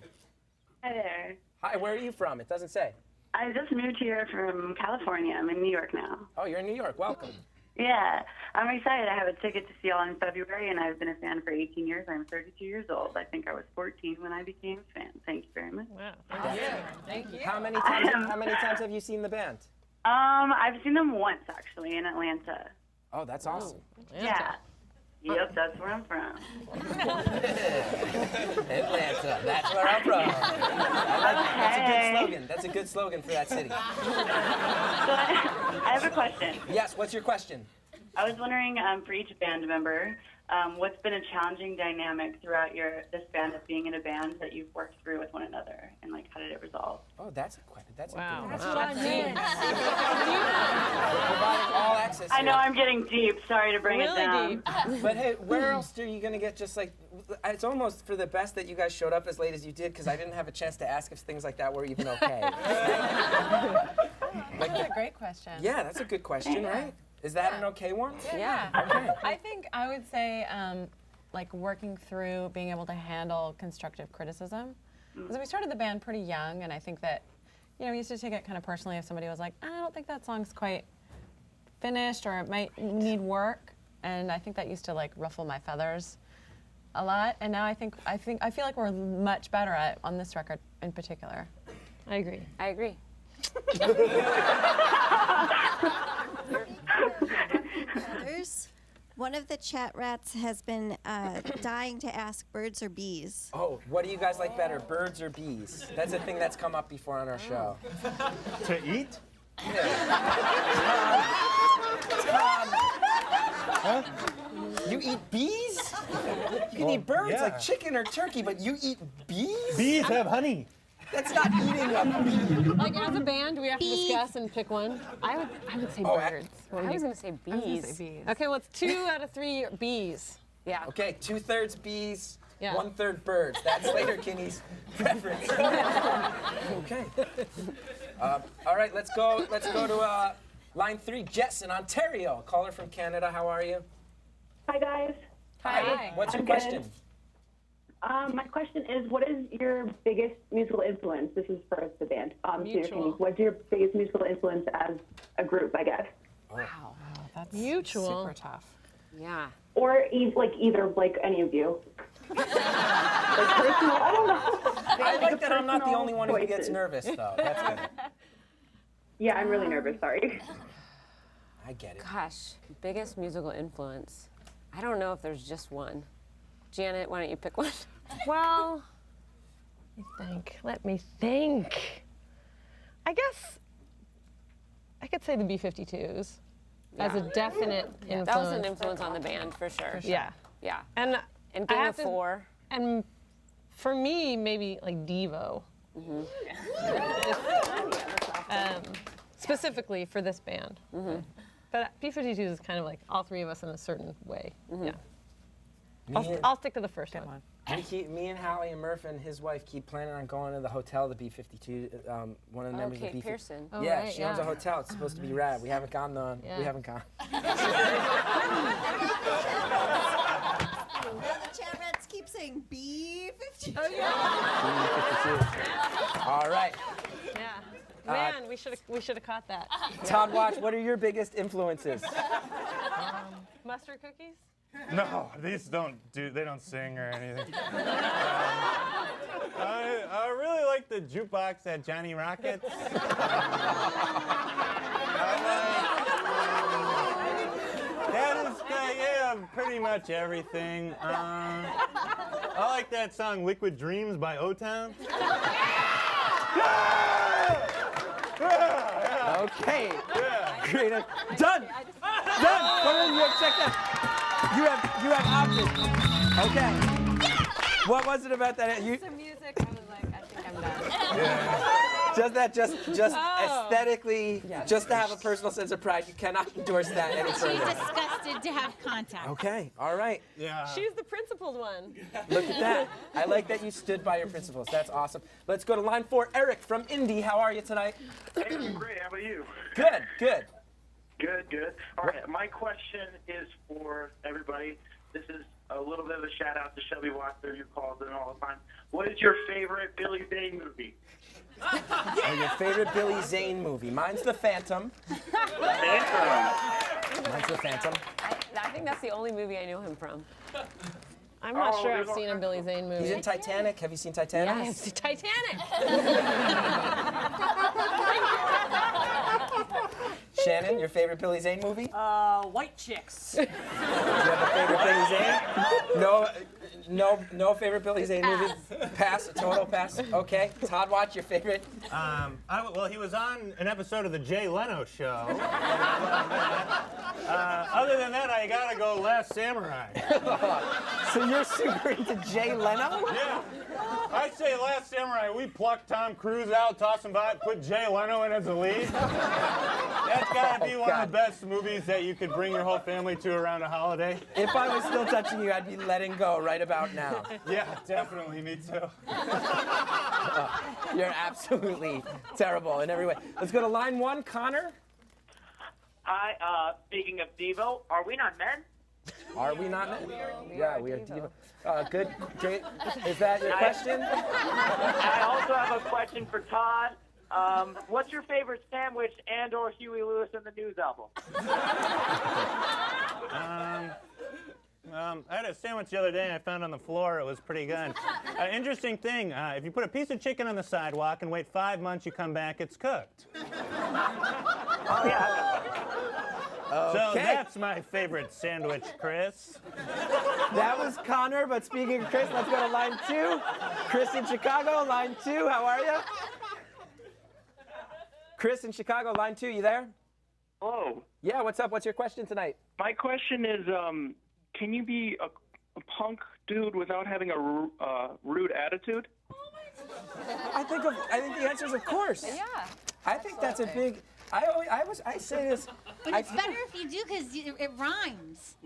Hi there. Hi, where are you from? It doesn't say. I just moved here from California. I'm in New York now. Oh, you're in New York. Welcome. Yeah, I'm excited. I have a ticket to see y'all in February, and I've been a fan for 18 years. I'm 32 years old. I think I was 14 when I became a fan. Thank you very much. Wow. Thank you. How many times have you seen the band? I've seen them once, actually, in Atlanta. Oh, that's awesome. Yeah. Yep, that's where I'm from. Atlanta, that's where I'm from. I like that. That's a good slogan. That's a good slogan for that city. So I have a question. Yes, what's your question? I was wondering, for each band member, what's been a challenging dynamic throughout this band of being in a band that you've worked through with one another, and like how did it resolve? Oh, that's a good That's one. what I mean. We're providing all access I know here. I'm getting deep. Sorry to bring it down. But hey, where else are you going to get just like, it's almost for the best that you guys showed up as late as you did, because I didn't have a chance to ask if things like that were even okay. That's a great question. Yeah, that's a good question, right? Is that an okay one? Yeah. Okay. I think I would say like working through being able to handle constructive criticism. Because we started the band pretty young, and I think that, we used to take it kind of personally if somebody was like, I don't think that song's quite finished or it might need work. And I think that used to like ruffle my feathers a lot. And now I feel like we're much better at it on this record in particular. I agree. I agree. One of the chat rats has been dying to ask birds or bees. Oh, what do you guys like better, birds or bees? That's a thing that's come up before on our show. To eat? Huh? You eat bees? You can eat birds yeah. like chicken or turkey, but you eat bees? Bees have honey. That's not eating them. Like as a band, we have to discuss and pick one. I would say birds. I was going to say bees. Okay, well it's 2 out of 3 bees. Yeah. Okay, 2/3 bees, Yeah. 1/3 birds. That's Sleater-Kinney's preference. Okay. All right, let's go to line 3. Jess in Ontario, caller from Canada. How are you? Hi, guys. Hi. What's your I'm question? good. My question is, what is your biggest musical influence? This is for the band. Mutual. What's your biggest musical influence as a group, I guess? Wow. That's Mutual. super tough. Yeah. Or either any of you. Like personal, I don't know. I like that I'm not the personal only one who gets choices. nervous, though. That's good. Yeah, I'm really nervous, sorry. I get it. Gosh, biggest musical influence. I don't know if there's just one. Janet, why don't you pick one? Well, let me think. I guess I could say the B-52s as a definite influence. That was an influence on the band, for sure. Yeah. Yeah. And And I Gang have of Four. And for me, maybe like Devo. Specifically for this band. But B-52s is kind of like all 3 of us in a certain way. Yeah. I'll stick to the first one. Me and Hallie and Murph and his wife keep planning on going to the hotel, the B-52. One of the members of the Kate B-52. Pearson. Oh, Yeah, right, she owns a yeah. hotel. It's supposed to be rad. We haven't gone though. Yeah. We haven't gone. Now the chat rats keep saying B-52. Oh, yeah. B-52. All right. Yeah. Man, we should have caught that. Todd Watch, what are your biggest influences? Mustard cookies? No, these don't sing or anything. I really like the jukebox at Johnny Rockets. Yeah, pretty much everything. I like that song "Liquid Dreams" by O-Town. Okay. Yeah. Great. Done. Done. Come on, you have checked out. You have opted. Okay. What was it about that? The music, I was like, I think I'm done. Just aesthetically, just to have a personal sense of pride, you cannot endorse that any She's further. disgusted to have contact. Okay, all right. Yeah. She's the principled one. Look at that. I like that you stood by your principles. That's awesome. Let's go to line 4. Eric from Indy. How are you tonight? Hey, I'm great. How about you? Good, good. Good. All right, my question is for everybody. This is a little bit of a shout out to Shelby Watson, who calls in all the time. What is your favorite Billy Zane movie? Oh, your favorite Billy Zane movie? Mine's The Phantom. Mine's The Phantom. I think that's the only movie I know him from. I'm not sure I've seen a Billy Zane movie. He's in Titanic. Have you seen Titanic? Yes, Titanic. Shannon, your favorite Billy Zane movie? White Chicks. Do you have a favorite Billy Zane? No favorite Billy Zane movie? Pass, a total pass. Okay. Todd Watch, your favorite? Well, he was on an episode of the Jay Leno show. Other than that, I gotta go Last Samurai. So you're super into Jay Leno? Yeah. I say Last Samurai, we plucked Tom Cruise out, toss him by, put Jay Leno in as the lead. That's gotta be one of the best movies that you could bring your whole family to around a holiday. If I was still touching you, I'd be letting go right about now. Yeah, definitely, me too. You're absolutely terrible in every way. Let's go to line 1, Connor. Hi, speaking of Devo, are we not men? Are we not men? Yeah, we are Devo. Good, great. Is that your question? I also have a question for Todd. What's your favorite sandwich and/or Huey Lewis and the News album? I had a sandwich the other day I found on the floor. It was pretty good. Interesting thing, if you put a piece of chicken on the sidewalk and wait 5 months, you come back, it's cooked. Oh, yeah. So that's my favorite sandwich, Chris. That was Connor, but speaking of Chris, let's go to line 2. Chris in Chicago, line 2, how are you? Chris in Chicago, line 2, you there? Hello. Yeah, what's up? What's your question tonight? My question is, can you be a punk dude without having a rude attitude? I think the answer is of course. Yeah. I think that's a big. I say this. But it's better if you do because it rhymes.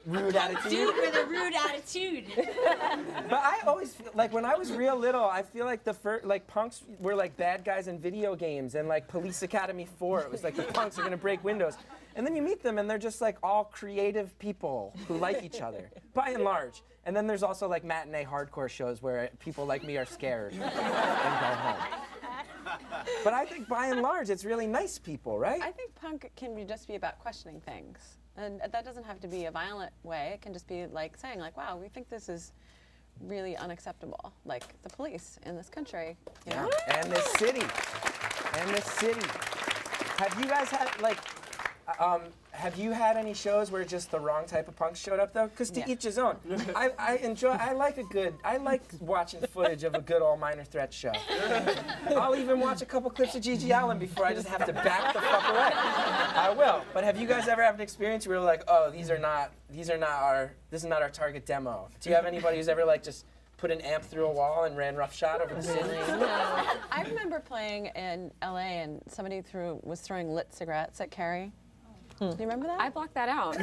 Rude attitude. Dude with a rude attitude. But I always feel like when I was real little, I feel like punks were like bad guys in video games and like Police Academy 4. It was like the punks are gonna break windows. And then you meet them and they're just like all creative people who like each other, by and large. And then there's also like matinee hardcore shows where people like me are scared and go home. But I think by and large it's really nice people, right? I think punk can just be about questioning things. And that doesn't have to be a violent way. It can just be like saying like, wow, we think this is really unacceptable. Like the police in this country. You know? And this city. Have you guys had have you had any shows where just the wrong type of punks showed up though? Because to each his own. I like watching footage of a good old Minor Threat show. I'll even watch a couple clips of Gigi Allen before I just have to back the fuck away. I will. But have you guys ever had an experience where you're like, oh, this is not our target demo? Do you have anybody who's ever like just put an amp through a wall and ran roughshod over the city? No. I remember playing in LA and somebody was throwing lit cigarettes at Carrie. Do you remember that? I blocked that out.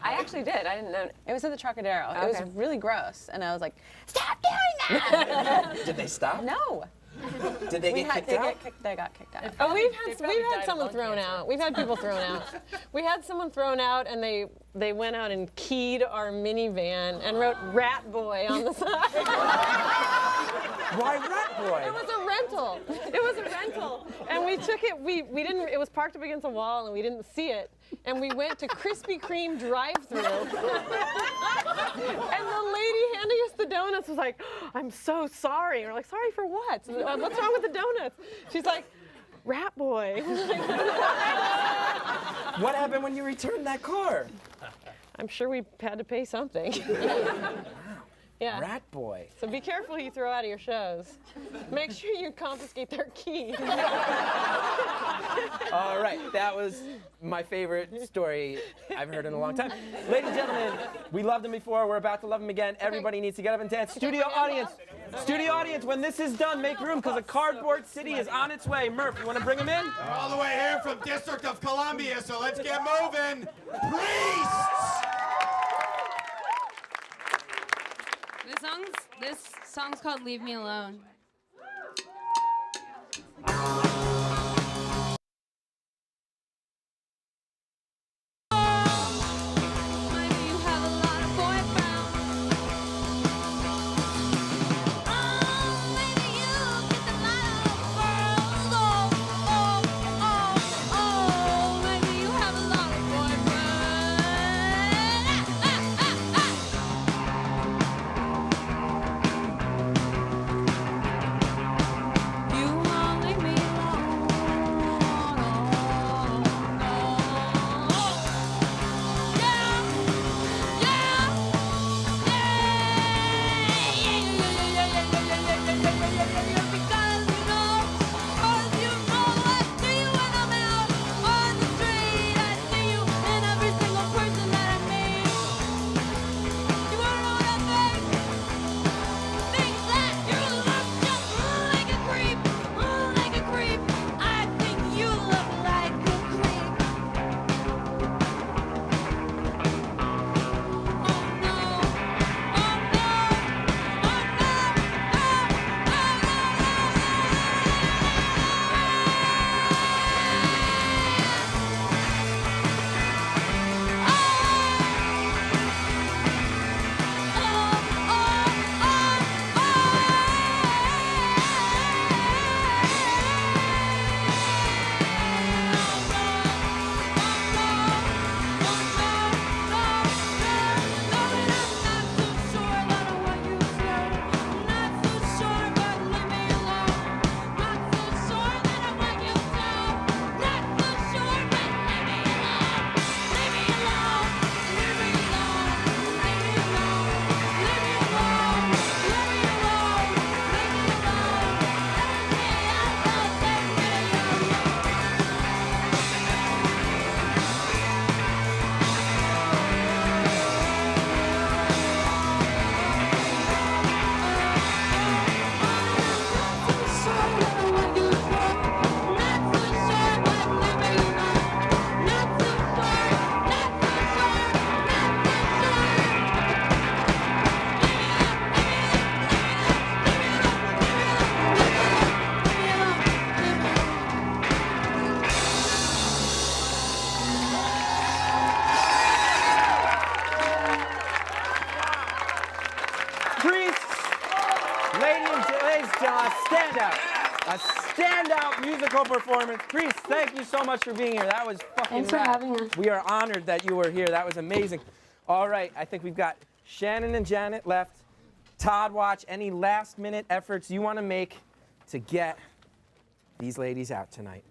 I actually did. I didn't know. It was at the Trocadero. Okay. It was really gross, and I was like, "Stop doing that!" Did they stop? No. Did they get kicked out? They got kicked out. Oh, we've had someone thrown out. We've had people thrown out. We had someone thrown out, and they went out and keyed our minivan and wrote "Rat Boy" on the side. Why Rat Boy? It was a rental. It was a rental, and we took it. We didn't. It was parked up against a wall, and we didn't see it. And we went to Krispy Kreme drive-thru, and the lady handing us the donuts was like, "I'm so sorry." And we're like, "Sorry for what? What's wrong with the donuts?" She's like, "Rat Boy." What happened when you returned that car? I'm sure we had to pay something. Yeah. Rat Boy. So be careful who you throw out of your shows. Make sure you confiscate their keys. All right, that was my favorite story I've heard in a long time. Ladies and gentlemen, we loved him before. We're about to love him again. Everybody needs to get up and dance. Studio audience, when this is done, make room because a cardboard city is on its way. Murph, you want to bring him in? They're all the way here from District of Columbia, so let's get moving. Priests! This song's called "Leave Me Alone." You only mean Ladies and gentlemen, a standout musical performance. Priest, thank you so much for being here. That was fucking Thanks for rad. having us. We are honored that you were here. That was amazing. All right, I think we've got Shannon and Janet left. Todd, watch any last-minute efforts you want to make to get these ladies out tonight.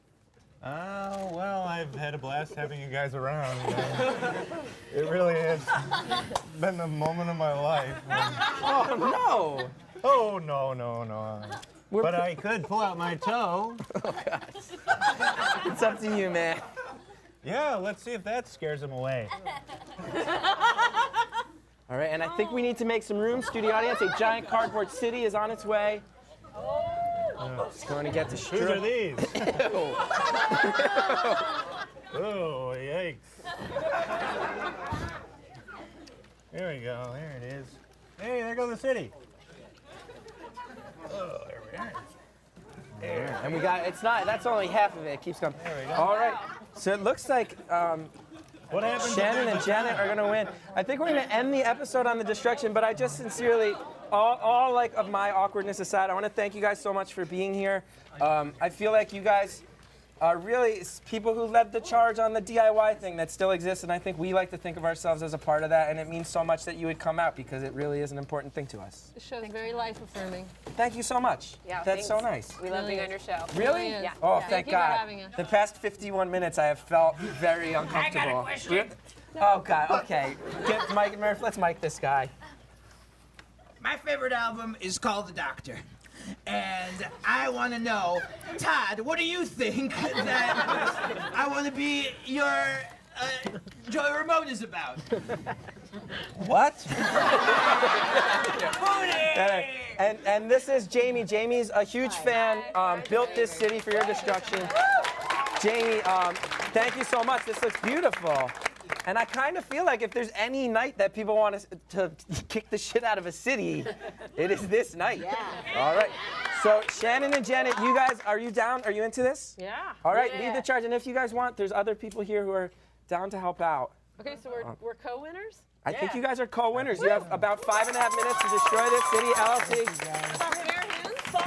Well, I've had a blast having you guys around. It really has been the moment of my life. Oh, no. Oh, no. But I could pull out my toe. Oh, God. It's up to you, man. Yeah, let's see if that scares him away. All right, and I think we need to make some room. Studio audience, a giant cardboard city is on its way. It's going to get destroyed. Whose are these? Ew. Oh, yikes. There we go. There it is. Hey, there goes the city. Oh, there we are. There. And we got, it's not, that's only half of it. It keeps going. There we go. All right. So it looks like what happens Shannon and Janet are going to win. I think we're going to end the episode on the destruction, but I just sincerely, all like of my awkwardness aside, I want to thank you guys so much for being here. I feel like you guys are really people who led the charge on the DIY thing that still exists, and I think we like to think of ourselves as a part of that, and it means so much that you would come out because it really is an important thing to us. The show's very life-affirming. Thank you so much. Yeah, That's so thanks. nice. We love being on your show. Really? Yeah. Oh, Yeah. thank you for God. having us. The past 51 minutes, I have felt very uncomfortable. I got a question. Oh, God. Okay. Get Mike and Murph. Let's mic this guy. My favorite album is called The Doctor. And I want to know, Todd, what do you think that I Want to Be Your Joey Ramone is about? What? And this is Jamie. Jamie's a huge fan. Built this city for your destruction. Jamie, thank you so much. This looks beautiful. And I kind of feel like if there's any night that people want to kick the shit out of a city, it is this night. Yeah. All right. So Shannon and Janet, you guys, are you down? Are you into this? Yeah. All right, lead the charge. And if you guys want, there's other people here who are down to help out. Okay, so we're co-winners? I think you guys are co-winners. You have about 5.5 minutes to destroy this city, LLC.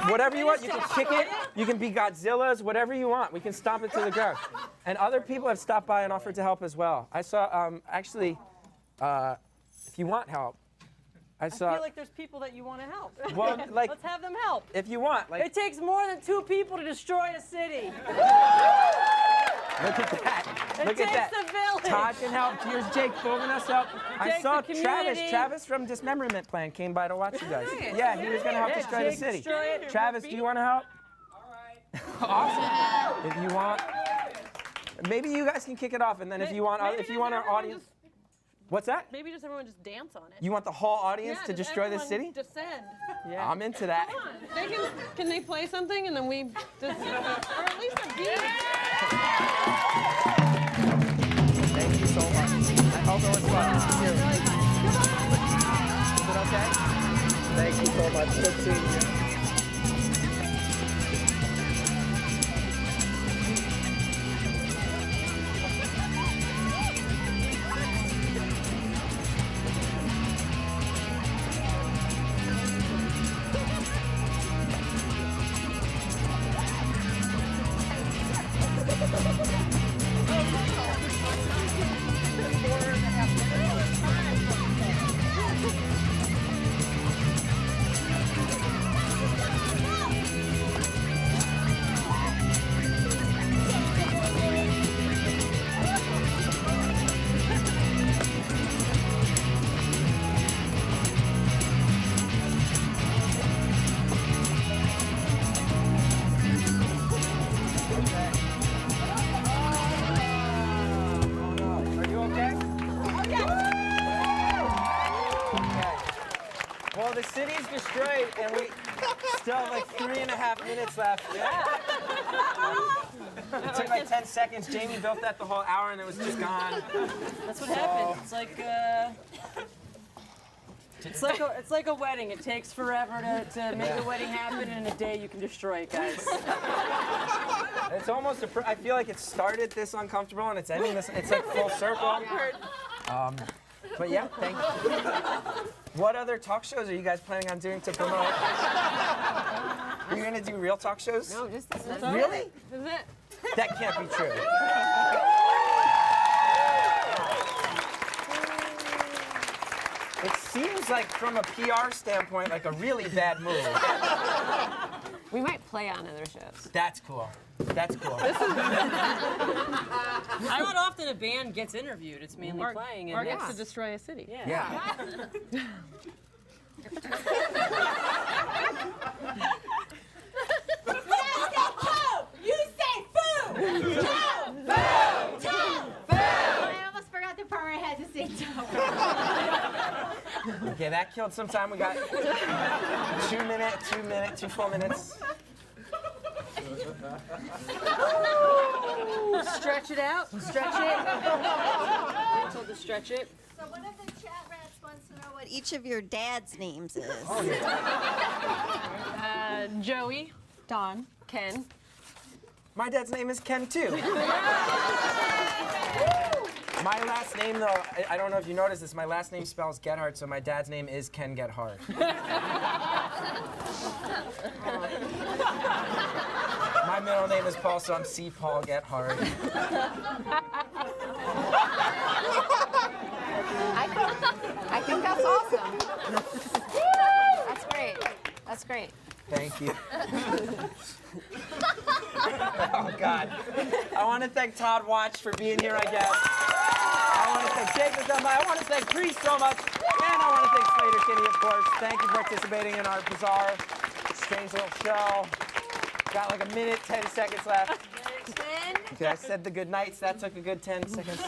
Whatever you want, you can kick it. You can be Godzilla's, whatever you want. We can stomp it to the ground. And other people have stopped by and offered to help as well. I saw, actually, if you want help, I feel like there's people that you want to help. Well, like, let's have them help. If you want, like, it takes more than 2 people to destroy a city. Look at that. It Look takes at that. a village. Todd can help. Here's Jake giving us help. I takes saw a community. Travis from Dismemberment Plan came by to watch you guys. Nice. Yeah, he was going to help Yeah, destroy the Jake, city. destroy it. Travis, do you want to help? All right. Awesome. If you want, maybe you guys can kick it off, and then if you want, our audience. What's that? Maybe just everyone just dance on it. You want the whole audience Yeah, to just destroy the everyone city? Descend. Yeah. I'm into that. Come on. Can they play something and then we just, or at least a beat? Thank you so much. I hope it was fun. Is it okay? Thank you so much. Good seeing you. Well, the city's destroyed, and we still have like 3.5 minutes left. It took like 10 seconds. Jamie built that the whole hour, and it was just gone. That's what happened. It's like a wedding. It takes forever to make the wedding happen, and in a day you can destroy it, guys. It's almost I feel like it started this uncomfortable, and it's ending this. It's like full circle. But yeah, thank you. What other talk shows are you guys planning on doing to promote? Are you gonna do real talk shows? No, just this. Really? This is it. That can't be true. It seems like, from a PR standpoint, like a really bad move. We might play on other shows. That's cool. That's cool. It's not often a band gets interviewed. It's mainly playing. Or gets to destroy a city. Yeah. You say food! I almost forgot the part where I had to say toe. Okay, that killed some time. We got 2 full minutes. Stretch it out. Stretch it. We're told to stretch it. So one of the chat rats wants to know what each of your dad's names is. Joey, Don, Ken. My dad's name is Ken, too. My last name, though, I don't know if you noticed this, my last name spells Gethard, so my dad's name is Ken Gethard. My middle name is Paul, so I'm C. Paul Gethard. I think that's awesome. That's great. That's great. Thank you. Oh, God. I want to thank Todd Watch for being here, I guess. I want to thank Jake for coming by. I want to thank Priest so much. And I want to thank Sleater-Kinney, of course. Thank you for participating in our bizarre, strange little show. Got like a minute, 10 seconds left. Okay, I said the good nights. That took a good 10 seconds.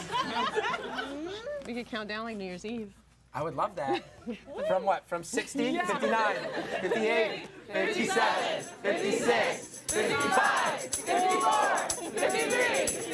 We could count down like New Year's Eve. I would love that. From what? From 60, 59, 58, 57, 56, 55, 54, 53,